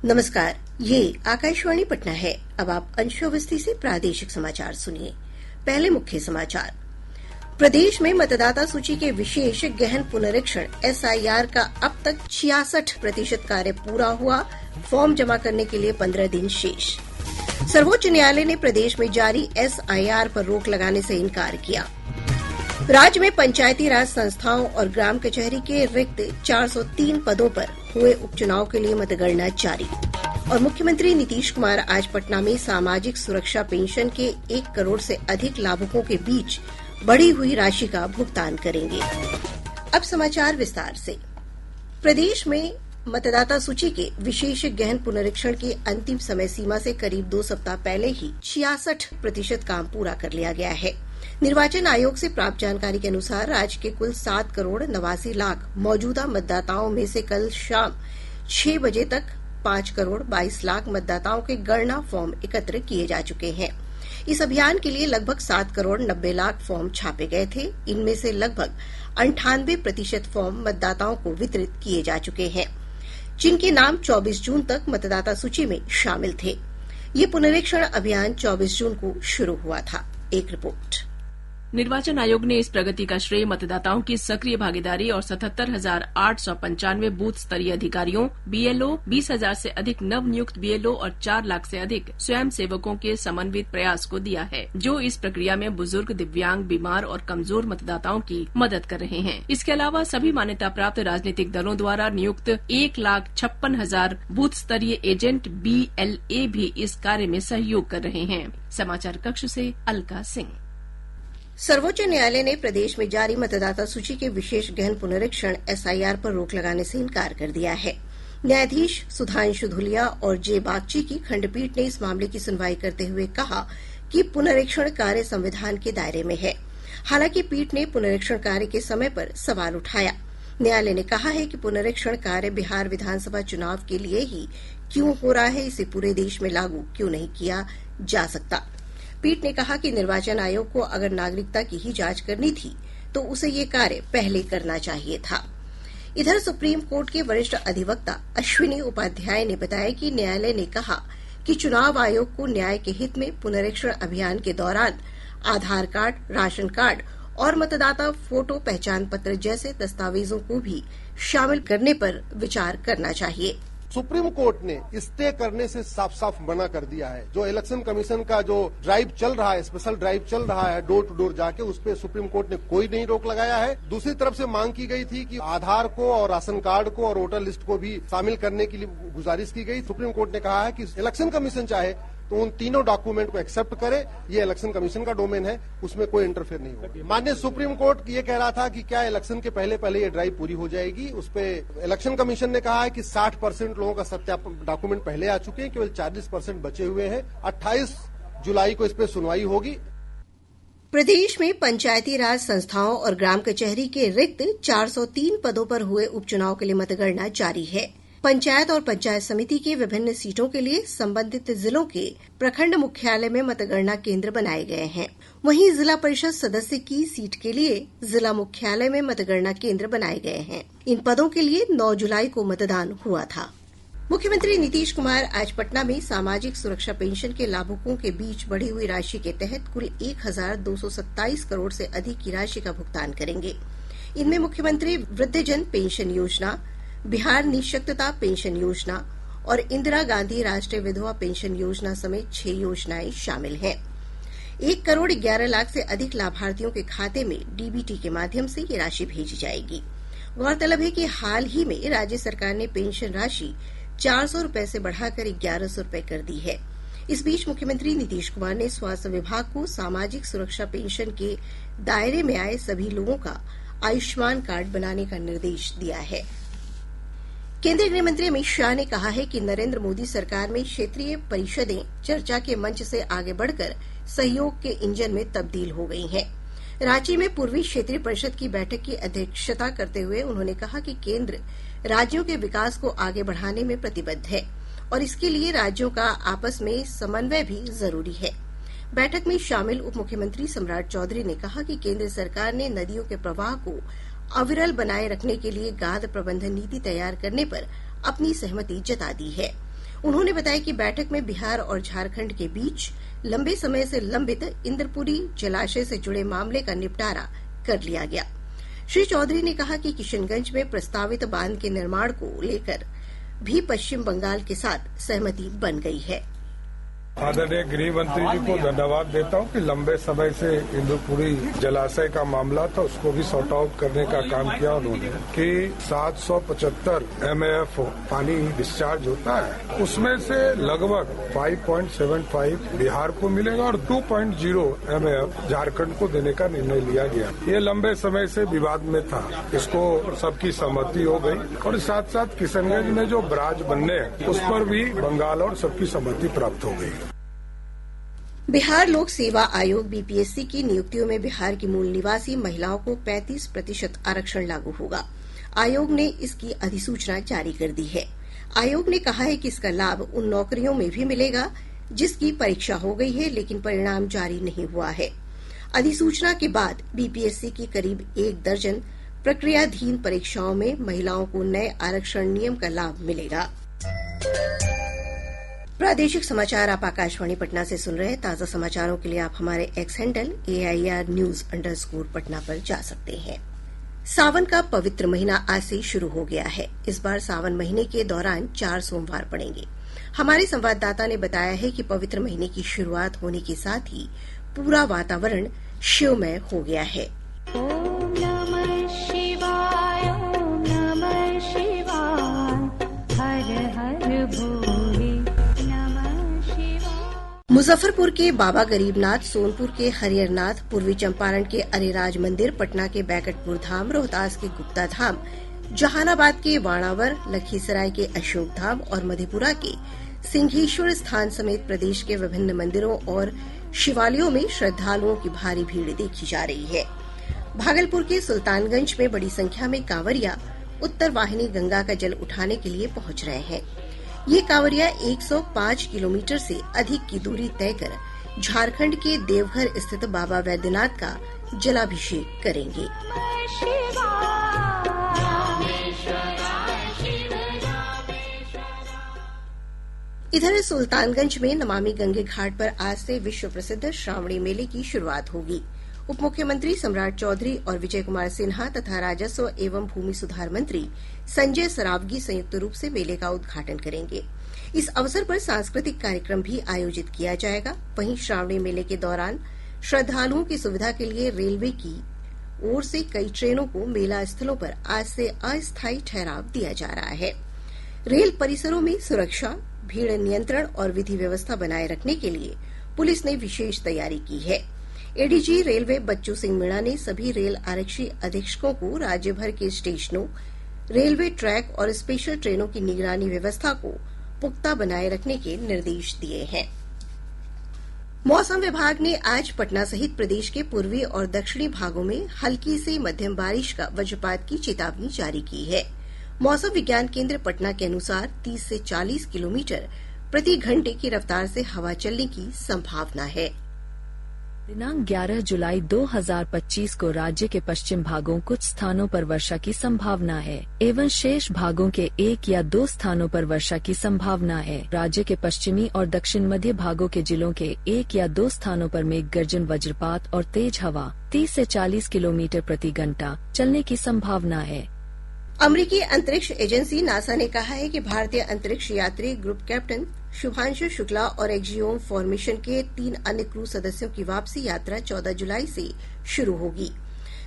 नमस्कार, ये आकाशवाणी पटना है। अब आप अंशु अवस्थी से प्रादेशिक समाचार सुनिए। पहले मुख्य समाचार। प्रदेश में मतदाता सूची के विशेष गहन पुनरीक्षण एसआईआर का अब तक 66% कार्य पूरा हुआ। फॉर्म जमा करने के लिए 15 दिन शेष। सर्वोच्च न्यायालय ने प्रदेश में जारी एसआईआर पर रोक लगाने से इनकार किया। राज्य में पंचायती राज संस्थाओं और ग्राम कचहरी के रिक्त 403 पदों पर हुए उपचुनाव के लिए मतगणना जारी। और मुख्यमंत्री नीतीश कुमार आज पटना में सामाजिक सुरक्षा पेंशन के 1 करोड़ से अधिक लाभुकों के बीच बढ़ी हुई राशि का भुगतान करेंगे। अब समाचार विस्तार से। प्रदेश में मतदाता सूची के विशेष गहन पुनरीक्षण की अंतिम समय सीमा से करीब 2 सप्ताह पहले ही 66% काम पूरा कर लिया गया है। निर्वाचन आयोग से प्राप्त जानकारी के अनुसार राज्य के कुल 7 करोड़ 89 लाख मौजूदा मतदाताओं में से कल शाम 6 बजे तक 5 करोड़ 22 लाख मतदाताओं के गणना फॉर्म एकत्र किए जा चुके हैं। इस अभियान के लिए लगभग 7 करोड़ 90 लाख फॉर्म छापे गए थे। इनमें से लगभग 98% फॉर्म मतदाताओं को वितरित किए जा चुके हैं, जिनके नाम 24 जून तक मतदाता सूची में शामिल थे। ये पुनरीक्षण अभियान 24 जून को शुरू हुआ था। एक रिपोर्ट। निर्वाचन आयोग ने इस प्रगति का श्रेय मतदाताओं की सक्रिय भागीदारी और 77,895 बूथ स्तरीय अधिकारियों, बीएलओ, 20,000 से अधिक नवनियुक्त बीएलओ और 4 लाख से अधिक स्वयं सेवकों के समन्वित प्रयास को दिया है, जो इस प्रक्रिया में बुजुर्ग, दिव्यांग, बीमार और कमजोर मतदाताओं की मदद कर रहे हैं। इसके अलावा सभी मान्यता प्राप्त राजनीतिक दलों द्वारा नियुक्त 1,56,000 बूथ स्तरीय एजेंट BLA भी इस कार्य में सहयोग कर रहे हैं। समाचार कक्ष से अलका सिंह। सर्वोच्च न्यायालय ने प्रदेश में जारी मतदाता सूची के विशेष गहन पुनरीक्षण एसआईआर पर रोक लगाने से इनकार कर दिया है। न्यायाधीश सुधांशु धुलिया और जे बागची की खंडपीठ ने इस मामले की सुनवाई करते हुए कहा कि पुनरीक्षण कार्य संविधान के दायरे में है। हालांकि पीठ ने पुनरीक्षण कार्य के समय पर सवाल उठाया। न्यायालय ने कहा है कि पुनरीक्षण कार्य बिहार विधानसभा चुनाव के लिए ही क्यों हो रहा है, इसे पूरे देश में लागू क्यों नहीं किया जा सकता। पीठ ने कहा कि निर्वाचन आयोग को अगर नागरिकता की ही जांच करनी थी तो उसे ये कार्य पहले करना चाहिए था। इधर सुप्रीम कोर्ट के वरिष्ठ अधिवक्ता अश्विनी उपाध्याय ने बताया कि न्यायालय ने कहा कि चुनाव आयोग को न्याय के हित में पुनरीक्षण अभियान के दौरान आधार कार्ड, राशन कार्ड और मतदाता फोटो पहचान पत्र जैसे दस्तावेजों को भी शामिल करने पर विचार करना चाहिए। सुप्रीम कोर्ट ने स्टे करने से साफ साफ मना कर दिया है। जो इलेक्शन कमीशन का जो ड्राइव चल रहा है, स्पेशल ड्राइव चल रहा है डोर टू डोर जाके, उस पे सुप्रीम कोर्ट ने कोई नहीं रोक लगाया है। दूसरी तरफ से मांग की गई थी कि आधार को और राशन कार्ड को और वोटर लिस्ट को भी शामिल करने के लिए गुजारिश की गई। सुप्रीम कोर्ट ने कहा है कि इलेक्शन कमीशन चाहे तो उन तीनों डॉक्यूमेंट को एक्सेप्ट करे, ये इलेक्शन कमीशन का डोमेन है, उसमें कोई इंटरफेयर नहीं होगा। माननीय सुप्रीम कोर्ट ये कह रहा था कि क्या इलेक्शन के पहले ये ड्राइव पूरी हो जाएगी। उस पे इलेक्शन कमीशन ने कहा है कि 60% लोगों का सत्यापन डॉक्यूमेंट पहले आ चुके हैं, केवल 40% बचे हुए हैं। 28 जुलाई को इस पे सुनवाई होगी। प्रदेश में पंचायती राज संस्थाओं और ग्राम कचहरी के रिक्त 403 पदों पर हुए उपचुनाव के लिए मतगणना जारी है। पंचायत और पंचायत समिति की विभिन्न सीटों के लिए संबंधित जिलों के प्रखंड मुख्यालय में मतगणना केंद्र बनाए गए हैं। वहीं जिला परिषद सदस्य की सीट के लिए जिला मुख्यालय में मतगणना केंद्र बनाए गए हैं। इन पदों के लिए 9 जुलाई को मतदान हुआ था। मुख्यमंत्री नीतीश कुमार आज पटना में सामाजिक सुरक्षा पेंशन के लाभुकों के बीच बढ़ी हुई राशि के तहत कुल 1,227 करोड़ से अधिक की राशि का भुगतान करेंगे। इनमें मुख्यमंत्री वृद्धजन पेंशन योजना, बिहार निःशक्तता पेंशन योजना और इंदिरा गांधी राष्ट्रीय विधवा पेंशन योजना समेत 6 योजनाएं शामिल हैं। 1 करोड़ 11 लाख से अधिक लाभार्थियों के खाते में डीबीटी के माध्यम से ये राशि भेजी जाएगी। गौरतलब है कि हाल ही में राज्य सरकार ने पेंशन राशि 400 रूपये से बढ़ाकर 1100 रूपये कर दी है। इस बीच मुख्यमंत्री नीतीश कुमार ने स्वास्थ्य विभाग को सामाजिक सुरक्षा पेंशन के दायरे में आए सभी लोगों का आयुष्मान कार्ड बनाने का निर्देश दिया है। केंद्रीय गृह मंत्री अमित शाह ने कहा है कि नरेंद्र मोदी सरकार में क्षेत्रीय परिषदें चर्चा के मंच से आगे बढ़कर सहयोग के इंजन में तब्दील हो गई हैं। रांची में पूर्वी क्षेत्रीय परिषद की बैठक की अध्यक्षता करते हुए उन्होंने कहा कि केंद्र राज्यों के विकास को आगे बढ़ाने में प्रतिबद्ध है और इसके लिए राज्यों का आपस में समन्वय भी जरूरी है। बैठक में शामिल उप मुख्यमंत्री सम्राट चौधरी ने कहा कि केंद्र सरकार ने नदियों के प्रवाह को अविरल बनाए रखने के लिए गाद प्रबंधन नीति तैयार करने पर अपनी सहमति जता दी है। उन्होंने बताया कि बैठक में बिहार और झारखंड के बीच लंबे समय से लंबित इंद्रपुरी जलाशय से जुड़े मामले का निपटारा कर लिया गया। श्री चौधरी ने कहा कि किशनगंज में प्रस्तावित बांध के निर्माण को लेकर भी पश्चिम बंगाल के साथ सहमति बन गई है। आदरणीय गृह मंत्री जी को धन्यवाद देता हूं कि लंबे समय से इंद्रपुरी जलाशय का मामला था, उसको भी सॉर्ट आउट करने का काम किया उन्होंने कि 775 MAF पानी डिस्चार्ज होता है, उसमें से लगभग 5.75 बिहार को मिलेगा और 2.0 MAF झारखंड को देने का निर्णय लिया गया। ये लंबे समय से विवाद में था, इसको सबकी सहमति हो गई और साथ साथ किशनगंज में जो बराज बनने हैं उस पर भी बंगाल और सबकी सहमति प्राप्त हो गई। बिहार लोक सेवा आयोग BPSC की नियुक्तियों में बिहार की मूल निवासी महिलाओं को 35% आरक्षण लागू होगा। आयोग ने इसकी अधिसूचना जारी कर दी है। आयोग ने कहा है कि इसका लाभ उन नौकरियों में भी मिलेगा जिसकी परीक्षा हो गई है लेकिन परिणाम जारी नहीं हुआ है। अधिसूचना के बाद BPSC की करीब 1 दर्जन प्रक्रियाधीन परीक्षाओं में महिलाओं को नए आरक्षण नियम का लाभ मिलेगा। प्रादेशिक समाचार आप आकाशवाणी पटना से सुन रहे हैं। ताजा समाचारों के लिए आप हमारे एक्स हैंडल AIR_News_ पर जा सकते हैं। सावन का पवित्र महीना आज से शुरू हो गया है। इस बार सावन महीने के दौरान 4 सोमवार पड़ेंगे। हमारे संवाददाता ने बताया है कि पवित्र महीने की शुरुआत होने के साथ ही पूरा वातावरण शिवमय हो गया है। ओम नमः शिवाय, ओम नमः शिवाय, हर हर भोले। मुजफ्फरपुर के बाबा गरीबनाथ, सोनपुर के हरिहरनाथ, पूर्वी चंपारण के अरेराज मंदिर, पटना के बैकटपुर धाम, रोहतास के गुप्ता धाम, जहानाबाद के वाणावर, लखीसराय के अशोक धाम और मधेपुरा के सिंहेश्वर स्थान समेत प्रदेश के विभिन्न मंदिरों और शिवालयों में श्रद्धालुओं की भारी भीड़ देखी जा रही है। भागलपुर के सुल्तानगंज में बड़ी संख्या में कांवरिया उत्तर वाहिनी गंगा का जल उठाने के लिए पहुंच रहे हैं। ये कांवरिया 105 किलोमीटर से अधिक की दूरी तय कर झारखंड के देवघर स्थित बाबा वैद्यनाथ का जलाभिषेक करेंगे। इधर सुल्तानगंज में नमामि गंगे घाट पर आज से विश्व प्रसिद्ध श्रावणी मेले की शुरुआत होगी। उप मुख्यमंत्री सम्राट चौधरी और विजय कुमार सिन्हा तथा राजस्व एवं भूमि सुधार मंत्री संजय सरावगी संयुक्त रूप से मेले का उद्घाटन करेंगे। इस अवसर पर सांस्कृतिक कार्यक्रम भी आयोजित किया जाएगा। वहीं श्रावणी मेले के दौरान श्रद्धालुओं की सुविधा के लिए रेलवे की ओर से कई ट्रेनों को मेला स्थलों पर आज से अस्थायी ठहराव दिया जा रहा है। रेल परिसरों में सुरक्षा, भीड़ नियंत्रण और विधि व्यवस्था बनाए रखने के लिए पुलिस ने विशेष तैयारी की है। एडीजी रेलवे बच्चू सिंह मीणा ने सभी रेल आरक्षी अधीक्षकों को राज्य भर के स्टेशनों, रेलवे ट्रैक और स्पेशल ट्रेनों की निगरानी व्यवस्था को पुख्ता बनाए रखने के निर्देश दिए हैं। मौसम विभाग ने आज पटना सहित प्रदेश के पूर्वी और दक्षिणी भागों में हल्की से मध्यम बारिश का वज्रपात की चेतावनी जारी की है। मौसम विज्ञान केंद्र पटना के अनुसार 30 से 40 किलोमीटर प्रति घंटे की रफ्तार से हवा चलने की संभावना है। दिनांक 11 जुलाई 2025 को राज्य के पश्चिम भागों कुछ स्थानों पर वर्षा की संभावना है एवं शेष भागों के 1 या 2 स्थानों पर वर्षा की संभावना है। राज्य के पश्चिमी और दक्षिण मध्य भागों के जिलों के 1 या 2 स्थानों पर मेघ गर्जन, वज्रपात और तेज हवा 30 से 40 किलोमीटर प्रति घंटा चलने की संभावना है। अमेरिकी अंतरिक्ष एजेंसी नासा ने कहा है कि भारतीय अंतरिक्ष यात्री ग्रुप कैप्टन शुभांशु शुक्ला और एक्जियोम फॉर्मेशन के 3 अन्य क्रू सदस्यों की वापसी यात्रा 14 जुलाई से शुरू होगी।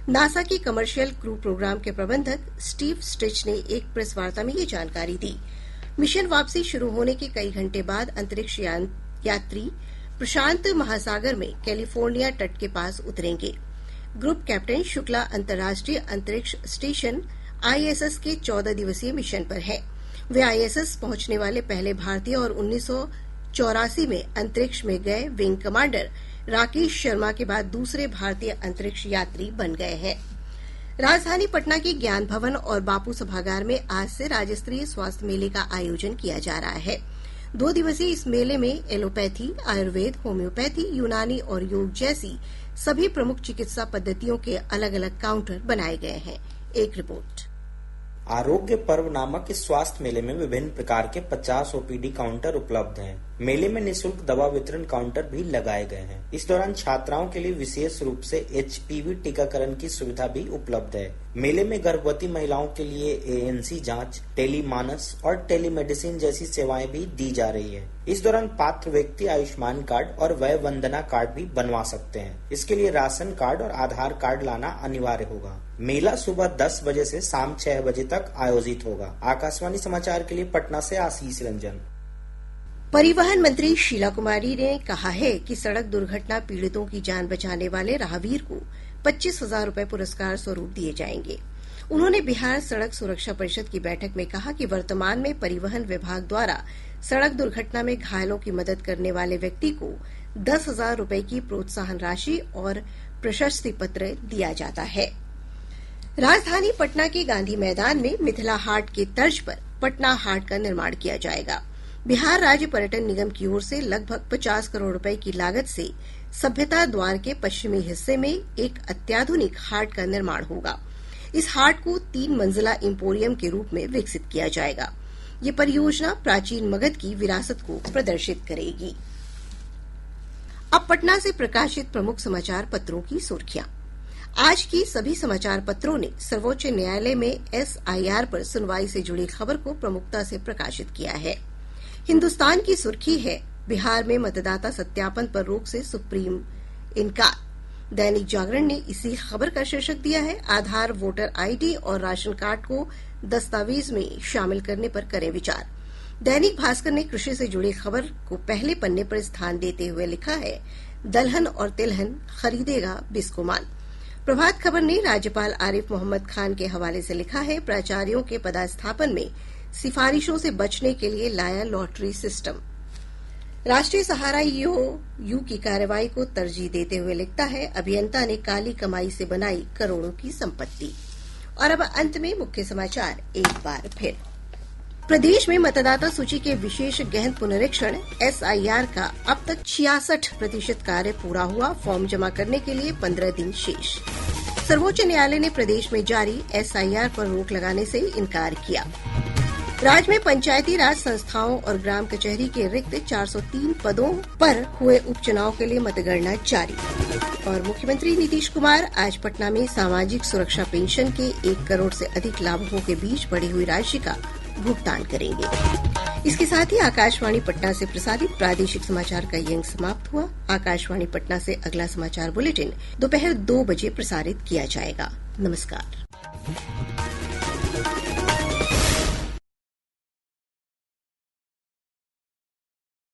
नासा की कमर्शियल क्रू प्रोग्राम के प्रबंधक स्टीव स्टिच ने एक प्रेस वार्ता में ये जानकारी दी। मिशन वापसी शुरू होने के कई घंटे बाद अंतरिक्ष यात्री प्रशांत महासागर में कैलिफोर्निया तट के पास उतरेंगे। ग्रुप कैप्टन शुक्ला अंतर्राष्ट्रीय अंतरिक्ष स्टेशन ISS के 14 दिवसीय मिशन पर है। वे ISS पहुंचने वाले पहले भारतीय और 1984 में अंतरिक्ष में गए विंग कमांडर राकेश शर्मा के बाद दूसरे भारतीय अंतरिक्ष यात्री बन गए हैं। राजधानी पटना के ज्ञान भवन और बापू सभागार में आज से राज्य स्तरीय स्वास्थ्य मेले का आयोजन किया जा रहा है। 2 दिवसीय इस मेले में एलोपैथी, आयुर्वेद, होम्योपैथी, यूनानी और योग जैसी सभी प्रमुख चिकित्सा पद्धतियों के अलग अलग काउंटर बनाए गए हैं। एक रिपोर्ट। आरोग्य पर्व नामक इस स्वास्थ्य मेले में विभिन्न प्रकार के 50 ओपीडी काउंटर उपलब्ध हैं। मेले में निःशुल्क दवा वितरण काउंटर भी लगाए गए हैं। इस दौरान छात्राओं के लिए विशेष रूप से HPV टीकाकरण की सुविधा भी उपलब्ध है। मेले में गर्भवती महिलाओं के लिए ANC जांच, टेलीमानस और टेलीमेडिसिन जैसी सेवाएं भी दी जा रही है। इस दौरान पात्र व्यक्ति आयुष्मान कार्ड और वय वंदना कार्ड भी बनवा सकते हैं। इसके लिए राशन कार्ड और आधार कार्ड लाना अनिवार्य होगा। मेला सुबह 10 बजे से शाम 6 बजे तक आयोजित होगा। आकाशवाणी समाचार के लिए पटना से आशीष रंजन। परिवहन मंत्री शीला कुमारी ने कहा है कि सड़क दुर्घटना पीड़ितों की जान बचाने वाले राहगीर को 25,000 रूपये पुरस्कार स्वरूप दिए जाएंगे। उन्होंने बिहार सड़क सुरक्षा परिषद की बैठक में कहा कि वर्तमान में परिवहन विभाग द्वारा सड़क दुर्घटना में घायलों की मदद करने वाले व्यक्ति को 10,000 रूपये की प्रोत्साहन राशि और प्रशस्ति पत्र दिया जाता है। राजधानी पटना के गांधी मैदान में मिथिला हाट के तर्ज पर पटना हाट का निर्माण किया जाएगा। बिहार राज्य पर्यटन निगम की ओर से लगभग 50 करोड़ रुपए की लागत से सभ्यता द्वार के पश्चिमी हिस्से में एक अत्याधुनिक हाट का निर्माण होगा। इस हाट को 3 मंजिला एम्पोरियम के रूप में विकसित किया जाएगा। ये परियोजना प्राचीन मगध की विरासत को प्रदर्शित करेगी। अब पटना से प्रकाशित प्रमुख समाचार पत्रों की सुर्खियां। आज की सभी समाचार पत्रों ने सर्वोच्च न्यायालय में SIR पर सुनवाई से जुड़ी खबर को प्रमुखता से प्रकाशित किया है। हिन्दुस्तान की सुर्खी है, बिहार में मतदाता सत्यापन पर रोक से सुप्रीम इनकार। दैनिक जागरण ने इसी खबर का शीर्षक दिया है, आधार, वोटर ID और राशन कार्ड को दस्तावेज में शामिल करने पर करें विचार। दैनिक भास्कर ने कृषि से जुड़ी खबर को पहले पन्ने पर स्थान देते हुए लिखा है, दलहन और तिलहन खरीदेगा बिस्कोमान। प्रभात खबर ने राज्यपाल आरिफ मोहम्मद खान के हवाले से लिखा है, प्राचार्यों के पदस्थापन में सिफारिशों से बचने के लिए लाया लॉटरी सिस्टम। राष्ट्रीय सहारा यू की कार्रवाई को तरजीह देते हुए लिखता है, अभियंता ने काली कमाई से बनाई करोड़ों की संपत्ति। और अब अंत में मुख्य समाचार एक बार फिर। प्रदेश में मतदाता सूची के विशेष गहन पुनरीक्षण SIR का अब तक 66% कार्य पूरा हुआ। फॉर्म जमा करने के लिए 15 दिन शेष। सर्वोच्च न्यायालय ने प्रदेश में जारी SIR पर रोक लगाने से इनकार किया। राज्य में पंचायती राज संस्थाओं और ग्राम कचहरी के रिक्त 403 पदों पर हुए उपचुनाव के लिए मतगणना जारी। और मुख्यमंत्री नीतीश कुमार आज पटना में सामाजिक सुरक्षा पेंशन के 1 करोड़ से अधिक लाभुकों के बीच बढ़ी हुई राशि का भुगतान करेंगे। इसके साथ ही आकाशवाणी पटना से प्रसारित प्रादेशिक समाचार का ये अंक समाप्त हुआ। आकाशवाणी पटना से अगला समाचार बुलेटिन दोपहर 2 बजे प्रसारित किया जाएगा। नमस्कार।